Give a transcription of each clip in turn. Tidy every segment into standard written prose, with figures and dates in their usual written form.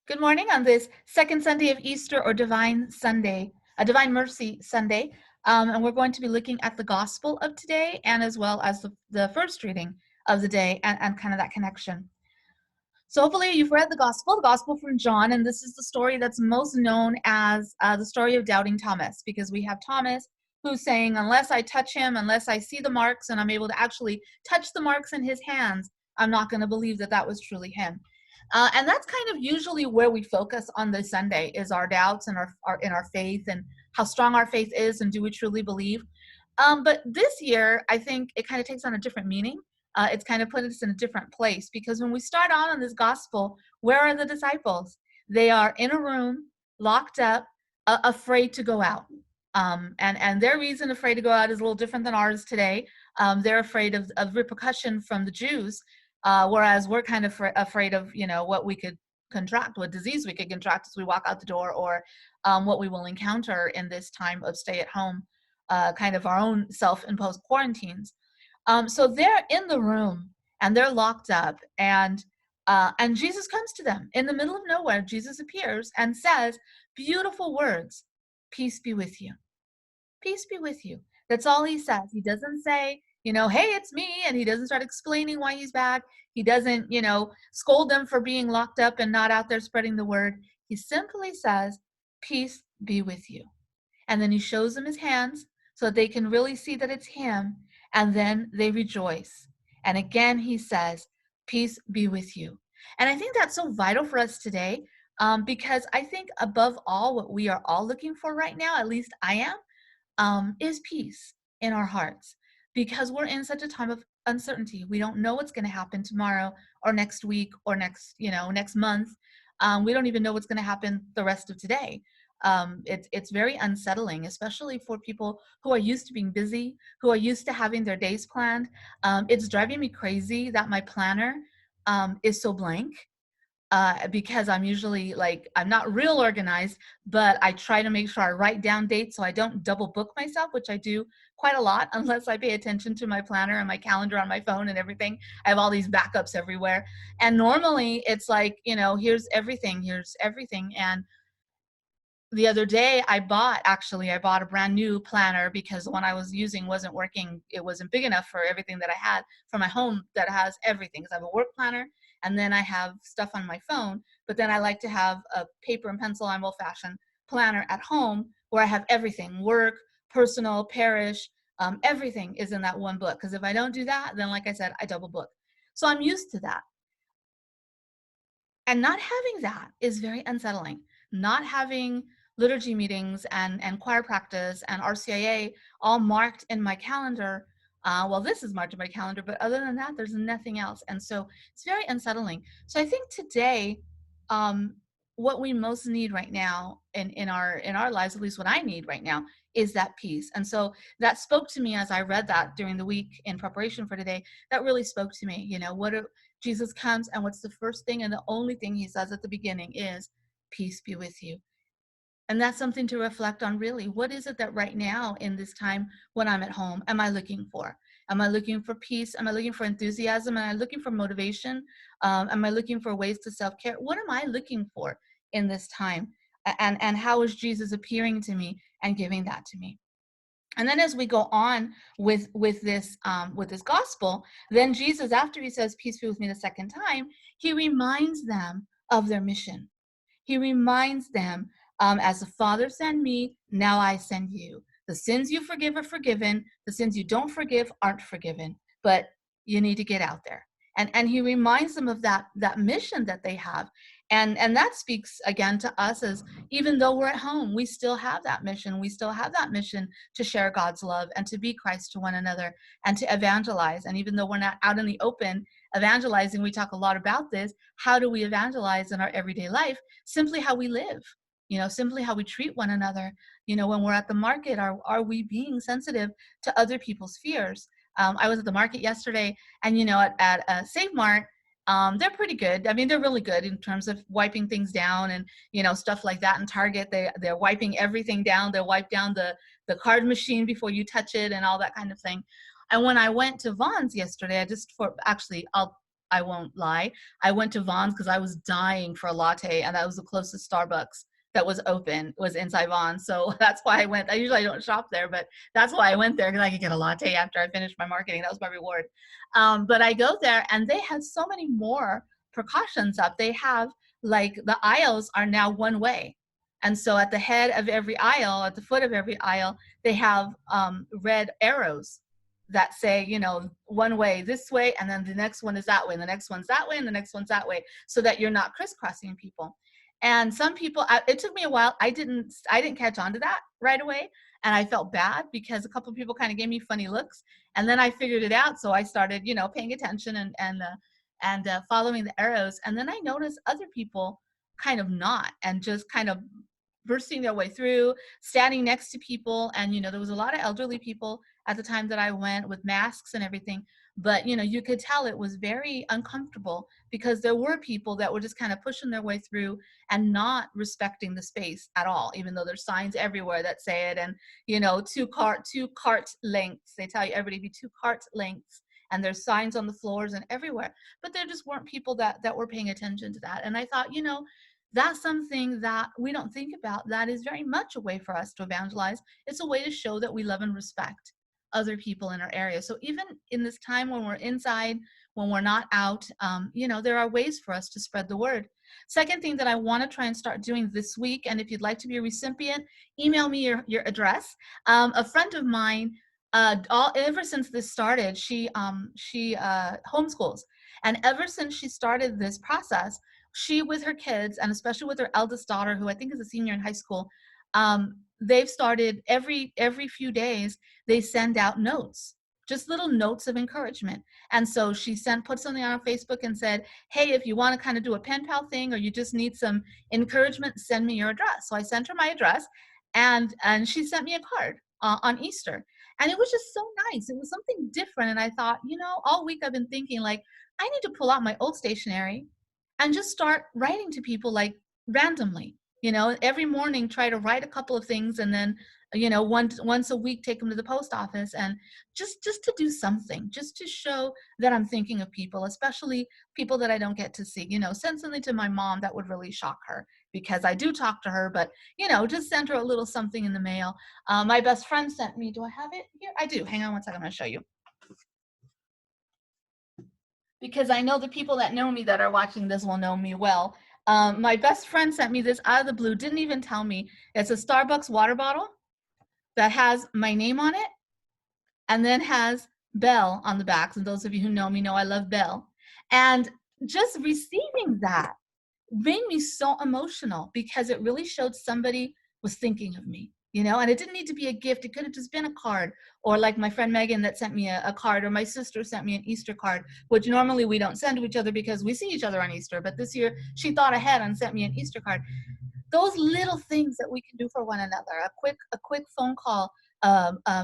Good morning on this second Sunday of Easter or Divine Sunday, a Divine Mercy Sunday. And we're going to be looking at the Gospel of today and as well as the first reading of the day and kind of that connection. So hopefully you've read the Gospel from John, and this is the story that's most known as the story of Doubting Thomas, because we have Thomas who's saying, unless I touch him, unless I see the marks and I'm able to actually touch the marks in his hands, I'm not going to believe that that was truly him. And that's kind of usually where we focus on this Sunday is our doubts and our in our faith and how strong our faith is and do we truly believe. But this year, I think it kind of takes on a different meaning. It's kind of put us in a different place because when we start on in this gospel, where are the disciples? They are in a room, locked up, afraid to go out. And their reason afraid to go out is a little different than ours today. They're afraid of repercussion from the Jews, whereas we're kind of afraid of, what we could contract, what disease we could contract as we walk out the door, or what we will encounter in this time of stay at home, kind of our own self-imposed quarantines. So they're in the room and they're locked up, and Jesus comes to them in the middle of nowhere. Jesus appears and says beautiful words, "Peace be with you." Peace be with you. That's all he says. He doesn't say, hey, it's me. And he doesn't start explaining why he's back. He doesn't, scold them for being locked up and not out there spreading the word. He simply says, peace be with you. And then he shows them his hands so that they can really see that it's him. And then they rejoice. And again, he says, peace be with you. And I think that's so vital for us today, because I think above all, what we are all looking for right now, at least I am, is peace in our hearts, because we're in such a time of uncertainty. We don't know what's going to happen tomorrow or next week or next month. We don't even know what's going to happen the rest of today. It's very unsettling, especially for people who are used to being busy, who are used to having their days planned. It's driving me crazy that my planner is so blank, because I'm usually I'm not real organized, but I try to make sure I write down dates so I don't double book myself, which I do quite a lot unless I pay attention to my planner and my calendar on my phone and everything. I have all these backups everywhere. And normally it's here's everything, here's everything. And the other day I bought a brand new planner because the one I was using wasn't working. It wasn't big enough for everything that I had for my home that has everything. Because I have a work planner and then I have stuff on my phone, but then I like to have a paper and pencil, I'm old-fashioned, planner at home where I have everything, work, personal, parish, everything is in that one book. Because if I don't do that, then like I said, I double book. So I'm used to that. And not having that is very unsettling. Not having liturgy meetings and choir practice and RCIA all marked in my calendar. Well, this is marked in my calendar, but other than that, there's nothing else. And so it's very unsettling. So I think today, what we most need right now in our lives, at least what I need right now, is that peace. And so that spoke to me as I read that during the week in preparation for today. That really spoke to me. Jesus comes, and what's the first thing and the only thing he says at the beginning is, peace be with you. And that's something to reflect on, really. What is it that right now in this time when I'm at home, am I looking for? Am I looking for peace? Am I looking for enthusiasm? Am I looking for motivation? Am I looking for ways to self-care? What am I looking for in this time? And how is Jesus appearing to me and giving that to me? And then as we go on with this gospel, then Jesus, after he says, peace be with me the second time, he reminds them of their mission. He reminds them, as the Father sent me, now I send you. The sins you forgive are forgiven. The sins you don't forgive aren't forgiven. But you need to get out there. And he reminds them of that mission that they have. And that speaks again to us as, even though we're at home, we still have that mission. We still have that mission to share God's love and to be Christ to one another and to evangelize. And even though we're not out in the open evangelizing, we talk a lot about this. How do we evangelize in our everyday life? Simply how we live, simply how we treat one another. When we're at the market, are we being sensitive to other people's fears? I was at the market yesterday, and at Save Mart, they're pretty good. I mean, they're really good in terms of wiping things down and stuff like that. In Target, they're wiping everything down. They wipe down the card machine before you touch it and all that kind of thing. And when I went to Vons yesterday, I'll I won't lie. I went to Vaughn's because I was dying for a latte, and that was the closest Starbucks that was open, was inside Vaughn's. So that's why I went. I usually don't shop there, but that's why I went there, because I could get a latte after I finished my marketing. That was my reward. But I go there, and they had so many more precautions up. They have, like, the aisles are now one way. And so at the head of every aisle, at the foot of every aisle, they have red arrows that say, you know, one way this way, and then the next one is that way, and the next one's that way, and the next one's that way, so that you're not crisscrossing people. And some people, it took me a while. I didn't catch on to that right away, and I felt bad because a couple of people kind of gave me funny looks, and then I figured it out. So I started, you know, paying attention and following the arrows, and then I noticed other people kind of not, and just kind of bursting their way through, standing next to people. And, you know, there was a lot of elderly people at the time that I went with masks and everything. But, you know, you could tell it was very uncomfortable because there were people that were just kind of pushing their way through and not respecting the space at all, even though there's signs everywhere that say it. And, you know, two cart lengths. They tell you everybody be 2 cart lengths. And there's signs on the floors and everywhere. But there just weren't people that were paying attention to that. And I thought, you know, that's something that we don't think about. That is very much a way for us to evangelize. It's a way to show that we love and respect other people in our area. So even in this time when we're inside, when we're not out, you know, there are ways for us to spread the word. Second thing that I want to try and start doing this week, and if you'd like to be a recipient, email me your address. A friend of mine, ever since this started, she homeschools, and ever since she started this process, she, with her kids, and especially with her eldest daughter, who I think is a senior in high school, they've started every few days, they send out notes, just little notes of encouragement. And so she put something on her Facebook and said, hey, if you want to kind of do a pen pal thing, or you just need some encouragement, send me your address. So I sent her my address, and she sent me a card on Easter. And it was just so nice. It was something different. And I thought, you know, all week I've been thinking, like, I need to pull out my old stationery and just start writing to people, like, randomly. You know, every morning try to write a couple of things, and then, you know, once a week take them to the post office, and just to do something, just to show that I'm thinking of people, especially people that I don't get to see. You know, send something to my mom that would really shock her, because I do talk to her, but, you know, just send her a little something in the mail. My best friend sent me, do I have it here? I do. Hang on one second, I'm going to show you, because I know the people that know me that are watching this will know me well. My best friend sent me this out of the blue, didn't even tell me. It's a Starbucks water bottle that has my name on it, and then has Belle on the back. And those of you who know me know I love Belle. And just receiving that made me so emotional, because it really showed somebody was thinking of me, you know. And it didn't need to be a gift. It could have just been a card, or like my friend Megan that sent me a card, or my sister sent me an Easter card, which normally we don't send to each other because we see each other on Easter. But this year she thought ahead and sent me an Easter card. Those little things that we can do for one another, a quick phone call,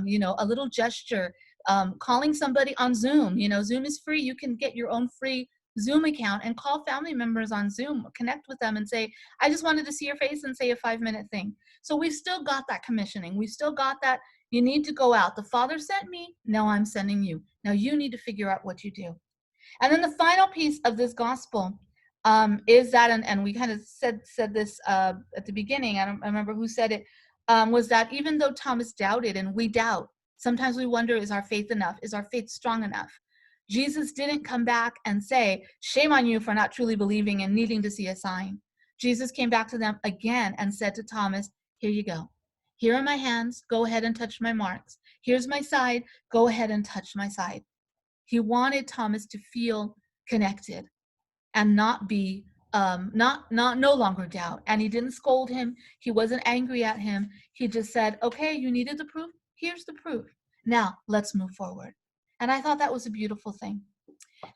you know, a little gesture, calling somebody on Zoom. You know, Zoom is free. You can get your own free Zoom account and call family members on Zoom, connect with them and say, I just wanted to see your face, and say a 5-minute thing. So we've still got that commissioning. We've still got that. You need to go out. The Father sent me. Now I'm sending you. Now you need to figure out what you do. And then the final piece of this gospel is that, and we kind of said this at the beginning, I remember who said it, was that even though Thomas doubted, and we doubt, sometimes we wonder, is our faith enough? Is our faith strong enough? Jesus didn't come back and say, shame on you for not truly believing and needing to see a sign. Jesus came back to them again and said to Thomas, here you go. Here are my hands. Go ahead and touch my marks. Here's my side. Go ahead and touch my side. He wanted Thomas to feel connected and not be no longer doubt. And he didn't scold him. He wasn't angry at him. He just said, okay, you needed the proof. Here's the proof. Now let's move forward. And I thought that was a beautiful thing.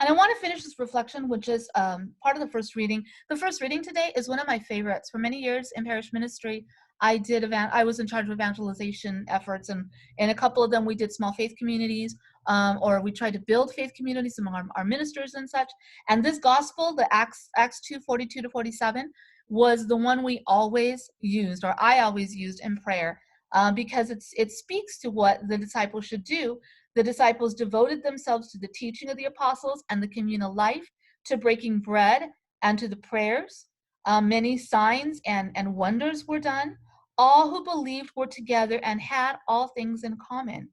And I want to finish this reflection with just part of the first reading. The first reading today is one of my favorites. For many years in parish ministry, I was in charge of evangelization efforts, and in a couple of them we did small faith communities, or we tried to build faith communities among our ministers and such. And this gospel, the Acts 2:42-47, was the one we always used, or I always used in prayer, because it speaks to what the disciples should do. The disciples devoted themselves to the teaching of the apostles and the communal life. to breaking bread and to the prayers. Many signs and wonders were done. All who believed were together and had all things in common.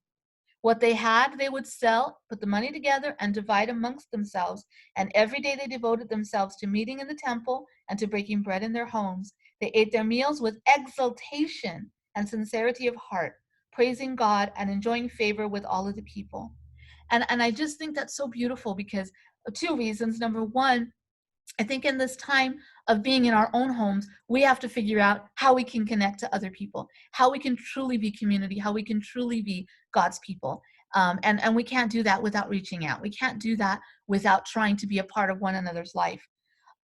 What they had, they would sell, put the money together, and divide amongst themselves. And every day they devoted themselves to meeting in the temple and to breaking bread in their homes. They ate their meals with exultation and sincerity of heart, praising God and enjoying favor with all of the people. And I just think that's so beautiful because of two reasons. Number one, I think in this time of being in our own homes, we have to figure out how we can connect to other people, how we can truly be community, how we can truly be God's people. And we can't do that without reaching out. We can't do that without trying to be a part of one another's life.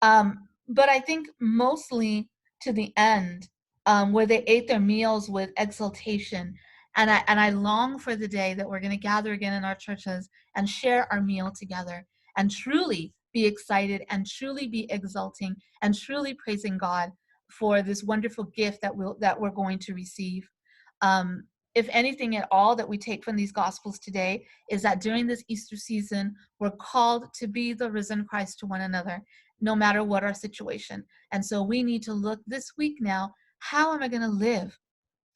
But I think mostly to the end, where they ate their meals with exultation. And I long for the day that we're going to gather again in our churches and share our meal together and truly be excited and truly be exulting and truly praising God for this wonderful gift that we're going to receive. If anything at all that we take from these gospels today is that during this Easter season, we're called to be the risen Christ to one another, no matter what our situation. And so we need to look this week now, how am I going to live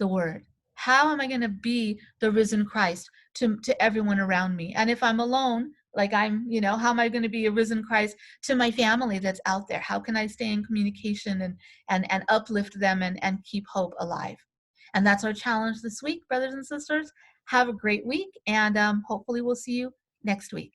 the word? How am I going to be the risen Christ to everyone around me? And if I'm alone, like how am I going to be a risen Christ to my family that's out there? How can I stay in communication and uplift them and keep hope alive? And that's our challenge this week, brothers and sisters. Have a great week, and hopefully we'll see you next week.